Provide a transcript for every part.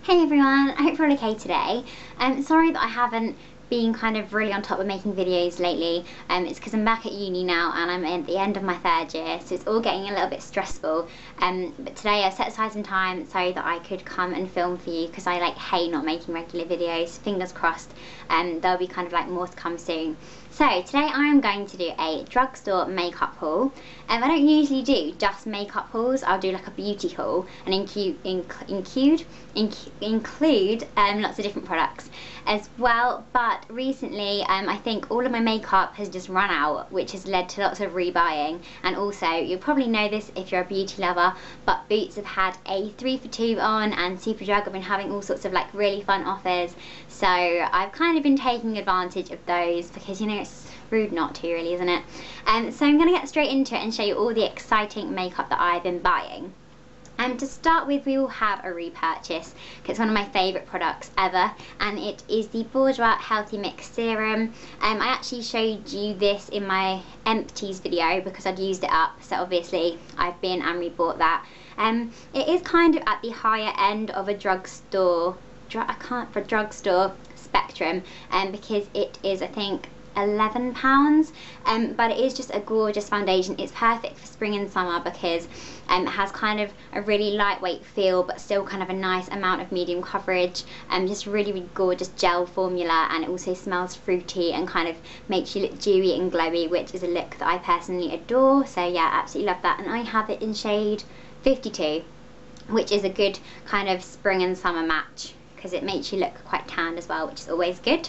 Hey everyone, I hope you're all okay today. Sorry that I haven't been kind of really on top of making videos lately. It's because I'm back at uni now and I'm at the end of my third year, so it's all getting a little bit stressful. But today I set aside some time so that I could come and film for you, because I hate not making regular videos. Fingers crossed, there'll be kind of more to come soon. So today I am going to do a drugstore makeup haul. I don't usually do just makeup hauls. I'll do like a beauty haul and include lots of different products as well. But recently I think all of my makeup has just run out, which has led to lots of rebuying. And also, you'll probably know this if you're a beauty lover, but Boots have had a 3 for 2 on, and Superdrug have been having all sorts of really fun offers. So I've kind of been taking advantage of those because, you know, it's rude not to, really, isn't it? So I'm going to get straight into it and show you all the exciting makeup that I've been buying. To start with, we will have a repurchase because it's one of my favourite products ever, and it is the Bourjois Healthy Mix Serum. I actually showed you this in my empties video because I'd used it up, so obviously I've been and rebought that. It is kind of at the higher end of a drugstore spectrum, because it is, I think, £11, but it is just a gorgeous foundation. It's perfect for spring and summer because it has kind of a really lightweight feel but still kind of a nice amount of medium coverage, just really gorgeous gel formula, and it also smells fruity and kind of makes you look dewy and glowy, which is a look that I personally adore. So yeah, absolutely love that, and I have it in shade 52, which is a good kind of spring and summer match because it makes you look quite tanned as well, which is always good.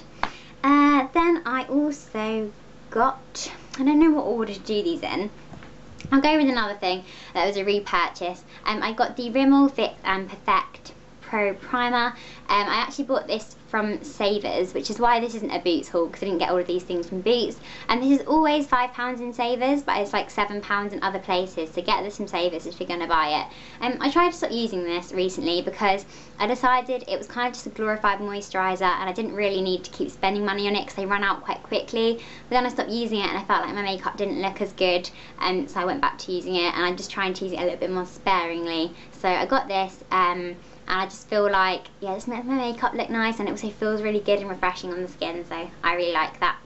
Then I also got, I don't know what order to do these in. I'll go with another thing that was a repurchase. I got the Rimmel Fit and Perfect Pro Primer. I actually bought this from Savers, which is why this isn't a Boots haul, because I didn't get all of these things from Boots. And this is always £5 in Savers, but it's like £7 in other places, so get this from Savers if you're going to buy it. I tried to stop using this recently because I decided it was kind of just a glorified moisturiser and I didn't really need to keep spending money on it because they run out quite quickly. But then I stopped using it and I felt like my makeup didn't look as good, so I went back to using it, and I'm just trying to use it a little bit more sparingly. So I got this, and I just feel like, yeah, this makes my makeup look nice, and it also feels really good and refreshing on the skin, so I really like that.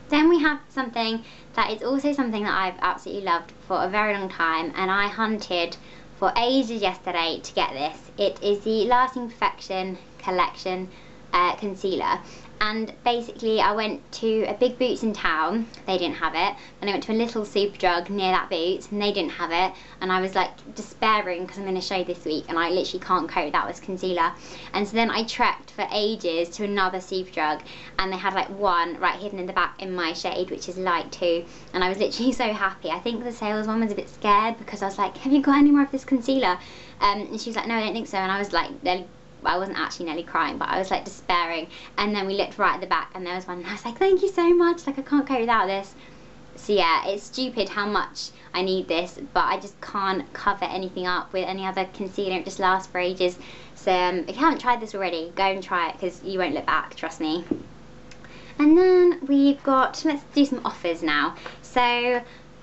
Then we have something that is also something that I've absolutely loved for a very long time, and I hunted for ages yesterday to get this. It is the Lasting Perfection Collection Concealer. And basically I went to a big Boots in town, they didn't have it. Then I went to a little Superdrug near that Boots and they didn't have it. And I was like despairing because I'm going to show this week and I literally can't cope that with concealer. And so then I trekked for ages to another Superdrug and they had one right hidden in the back in my shade, which is light 2. And I was literally so happy. I think the saleswoman was a bit scared because I was like, have you got any more of this concealer? And she was like, no, I don't think so. And I was like, I wasn't actually nearly crying, but I was like despairing. And then we looked right at the back and there was one and I was like, thank you so much, I can't go without this. So yeah, it's stupid how much I need this, but I just can't cover anything up with any other concealer. It just lasts for ages. So if you haven't tried this already, go and try it because you won't look back, trust me. And then we've got, let's do some offers now. So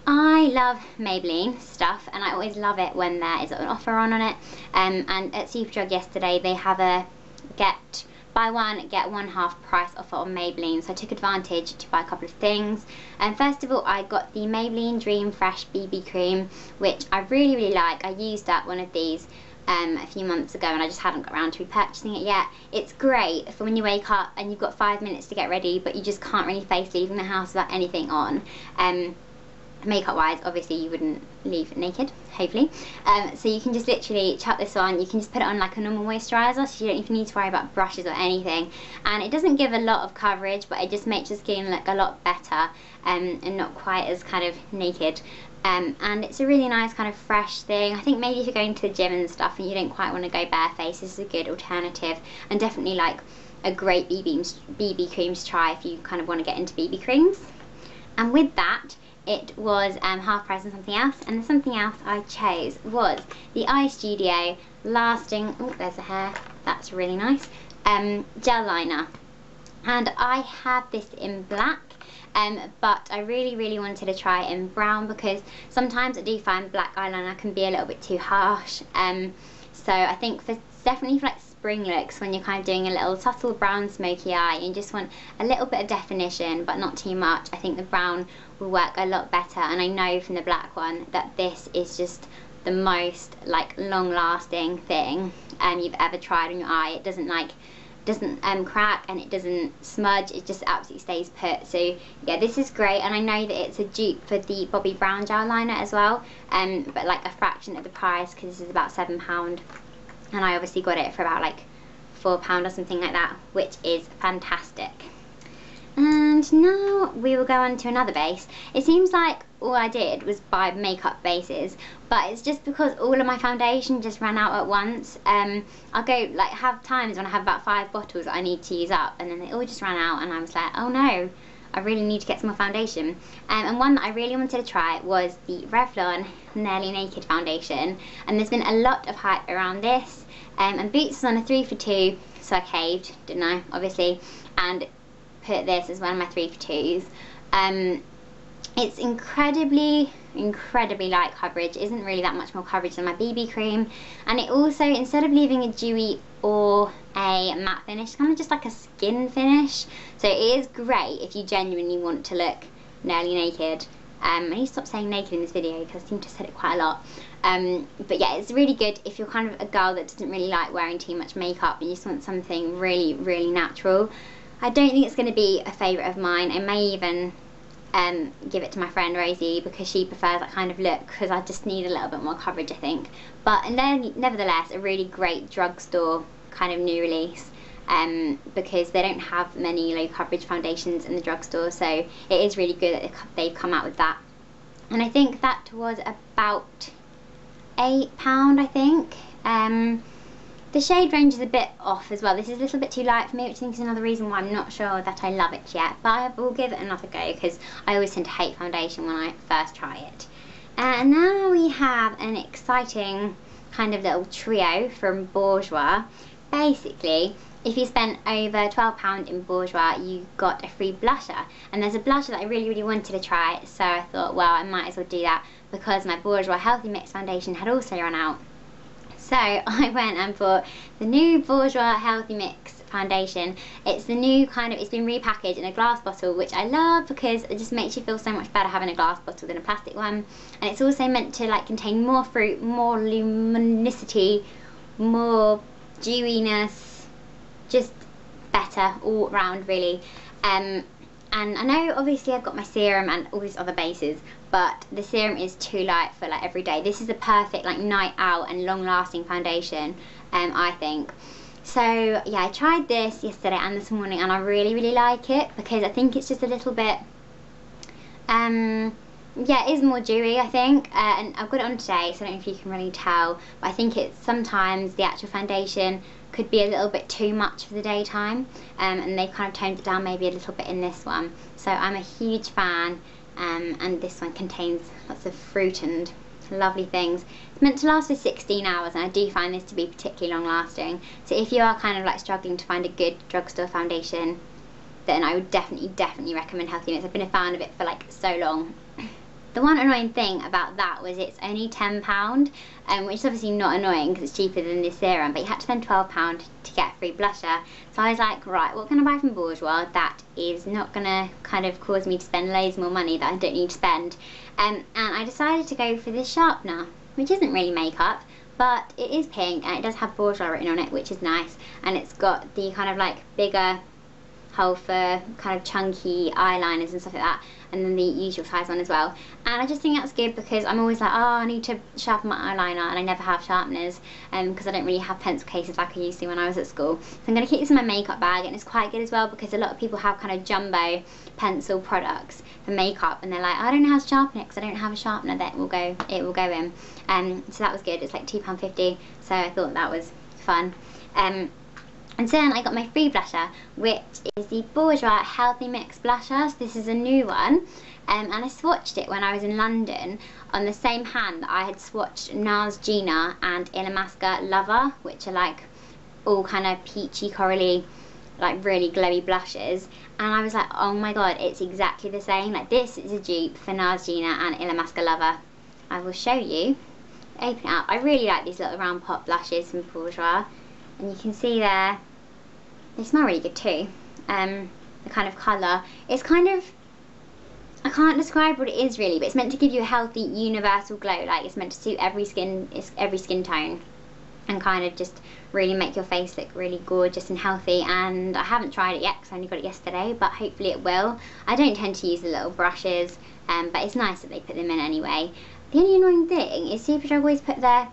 I love Maybelline stuff and I always love it when there is an offer on it. And at Superdrug yesterday they have a buy one get one half price offer on Maybelline, so I took advantage to buy a couple of things. And first of all, I got the Maybelline Dream Fresh BB Cream, which I really like. I used up one of these a few months ago and I just haven't got around to repurchasing it yet. It's great for when you wake up and you've got 5 minutes to get ready but you just can't really face leaving the house without anything on. Makeup wise, obviously you wouldn't leave naked, hopefully. So you can just literally chuck this on. You can just put it on like a normal moisturiser, so you don't even need to worry about brushes or anything. And it doesn't give a lot of coverage, but it just makes your skin look a lot better, and not quite as kind of naked. And it's a really nice kind of fresh thing. I think maybe if you're going to the gym and stuff and you don't quite want to go barefaced, this is a good alternative, and definitely like a great BB cream to try if you kind of want to get into BB creams. And with that, it was half price on something else, and the something else I chose was the Eye Studio Lasting, oh there's a hair, that's really nice, gel liner. And I have this in black, but I really wanted to try it in brown because sometimes I do find black eyeliner can be a little bit too harsh. So I think for definitely for like spring looks, when you're kind of doing a little subtle brown smoky eye and you just want a little bit of definition but not too much. I think the brown will work a lot better, and I know from the black one that this is just the most like long lasting thing you've ever tried on your eye. It doesn't crack, and it doesn't smudge, it just absolutely stays put. So yeah, this is great, and I know that it's a dupe for the Bobbi Brown gel liner as well, but like a fraction of the price, because this is about £7, and I obviously got it for about like £4 or something like that, which is fantastic. And now we will go on to another base. It seems like all I did was buy makeup bases, but it's just because all of my foundation just ran out at once. I'll go like have times when I have about 5 bottles that I need to use up, and then they all just ran out, and I was like, oh no, I really need to get some more foundation. And one that I really wanted to try was the Revlon Nearly Naked foundation, and there's been a lot of hype around this, and Boots was on a 3 for 2, so I caved, didn't I, obviously, and put this as one of my 3 for 2s. It's incredibly light coverage. It isn't really that much more coverage than my BB cream, and it also, instead of leaving a dewy or a matte finish, kind of just like a skin finish. So it is great if you genuinely want to look nearly naked. I need to stop saying naked in this video because I seem to have said it quite a lot. But yeah, it's really good if you're kind of a girl that doesn't really like wearing too much makeup and you just want something really natural. I don't think it's going to be a favourite of mine. I may even give it to my friend Rosie, because she prefers that kind of look, because I just need a little bit more coverage, I think. But nevertheless, a really great drugstore kind of new release, because they don't have many low coverage foundations in the drugstore, so it is really good that they've come out with that. And I think that was about £8, I think. The shade range is a bit off as well. This is a little bit too light for me, which I think is another reason why I'm not sure that I love it yet. But I will give it another go, because I always tend to hate foundation when I first try it. And now we have an exciting kind of little trio from Bourjois. Basically, if you spent over £12 in Bourjois, you got a free blusher. And there's a blusher that I really wanted to try, so I thought, well, I might as well do that, because my Bourjois Healthy Mix foundation had also run out. So I went and bought the new Bourjois Healthy Mix foundation. It's the new kind of, it's been repackaged in a glass bottle, which I love because it just makes you feel so much better having a glass bottle than a plastic one. And it's also meant to like contain more fruit, more luminosity, more dewiness, just better all round really. And I know obviously I've got my serum and all these other bases, but the serum is too light for like every day. This is a perfect like night out and long lasting foundation, I think. So yeah, I tried this yesterday and this morning, and I really like it, because I think it's just a little bit, yeah, it is more dewy, I think, and I've got it on today, so I don't know if you can really tell, but I think it's sometimes the actual foundation could be a little bit too much for the daytime, and they kind of toned it down maybe a little bit in this one. So I'm a huge fan, and this one contains lots of fruit and lovely things. It's meant to last for 16 hours, and I do find this to be particularly long lasting. So if you are kind of like struggling to find a good drugstore foundation, then I would definitely recommend Healthy Mix. I've been a fan of it for like so long. The one annoying thing about that was it's only £10, which is obviously not annoying because it's cheaper than this serum, but you had to spend £12 to get a free blusher. So I was like, right, what can I buy from Bourjois that is not going to kind of cause me to spend loads more money that I don't need to spend? And I decided to go for this sharpener, which isn't really makeup, but it is pink and it does have Bourjois written on it, which is nice, and it's got the kind of like bigger hole for kind of chunky eyeliners and stuff like that, and then the usual size one as well. And I just think that's good, because I'm always like, oh, I need to sharpen my eyeliner, and I never have sharpeners, because I don't really have pencil cases like I used to when I was at school. So I'm going to keep this in my makeup bag, and it's quite good as well, because a lot of people have kind of jumbo pencil products for makeup, and they're like, I don't know how to sharpen it because I don't have a sharpener that will go, it will go in. So that was good. It's like £2.50, so I thought that was fun. And then I got my free blusher, which is the Bourjois Healthy Mix blusher. So this is a new one, and I swatched it when I was in London on the same hand that I had swatched NARS Gina and Illamasqua Lover, which are like all kind of peachy, corally, like really glowy blushes. And I was like, oh my god, it's exactly the same. Like, this is a dupe for NARS Gina and Illamasqua Lover. I will show you. Open it up. I really like these little round pop blushes from Bourjois. and you can see there, they smell really good too. The kind of colour, it's kind of, I can't describe what it is really, but it's meant to give you a healthy universal glow. Like, it's meant to suit every skin tone, and kind of just really make your face look really gorgeous and healthy. And I haven't tried it yet because I only got it yesterday, but hopefully it will. I don't tend to use the little brushes, but it's nice that they put them in anyway. The only annoying thing is Superdrug always put their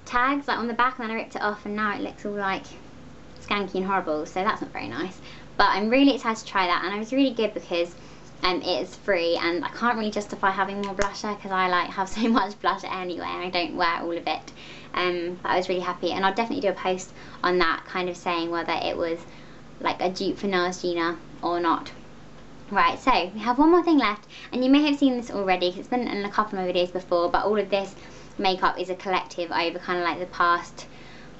tags like on the back, and then I ripped it off and now it looks all like skanky and horrible, so that's not very nice. But I'm really excited to try that, and I was really good because it is free, and I can't really justify having more blusher because I like have so much blusher anyway and I don't wear all of it. But I was really happy, and I'll definitely do a post on that, kind of saying whether it was like a dupe for NARS Gina or not. Right, so we have one more thing left, and you may have seen this already because it's been in a couple of my videos before, but all of this makeup is a collective over kind of like the past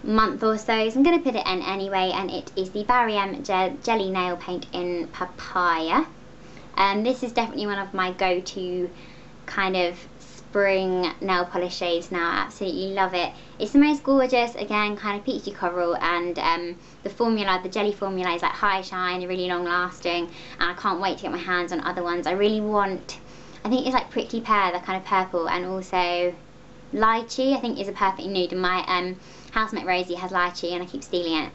month or so, so I'm going to put it in anyway, and it is the Barry M Jelly Nail Paint in Papaya. This is definitely one of my go-to kind of spring nail polish shades now. I absolutely love it. It's the most gorgeous, again, kind of peachy coral, and the formula, the jelly formula, is like high shine, really long lasting, and I can't wait to get my hands on other ones. I really want, I think it's like Prickly Pear, the kind of purple, and also lychee, I think is a perfect nude, and my housemate Rosie has lychee and I keep stealing it,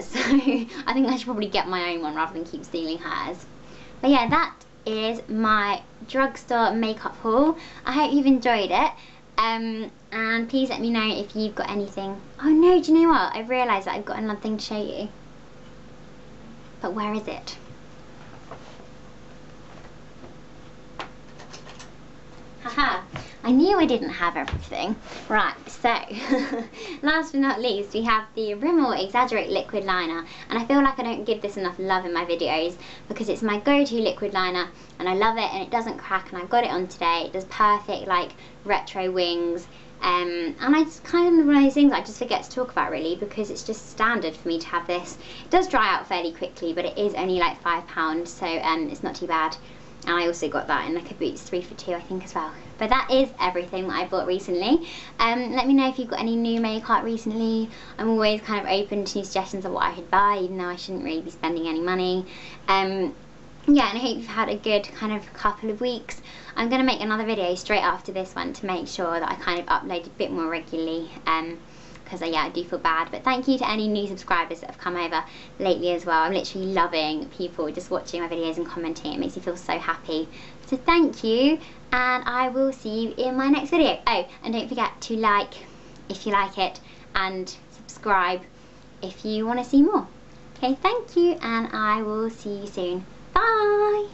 so I think I should probably get my own one rather than keep stealing hers. But yeah, that is my drugstore makeup haul. I hope you've enjoyed it, and please let me know if you've got anything. Oh no, do you know what, I've realised that I've got another thing to show you, but where is it? Haha, I knew I didn't have everything. Right, so last but not least, we have the Rimmel Exaggerate liquid liner, and I feel like I don't give this enough love in my videos because it's my go-to liquid liner and I love it, and it doesn't crack, and I've got it on today. It does perfect like retro wings, and I just kind of one of those things I just forget to talk about really because it's just standard for me to have this. It does dry out fairly quickly, but it is only like £5, so it's not too bad. And I also got that in like a Boots 3 for 2 I think as well. But that is everything that I bought recently. Let me know if you've got any new makeup recently. I'm always kind of open to new suggestions of what I should buy, even though I shouldn't really be spending any money. Yeah, and I hope you've had a good kind of couple of weeks. I'm going to make another video straight after this one to make sure that I kind of upload a bit more regularly. Because yeah, I do feel bad. But thank you to any new subscribers that have come over lately as well. I'm literally loving people just watching my videos and commenting. It makes me feel so happy. So thank you, and I will see you in my next video. Oh, and don't forget to like if you like it, and subscribe if you want to see more. Okay, thank you, and I will see you soon. Bye!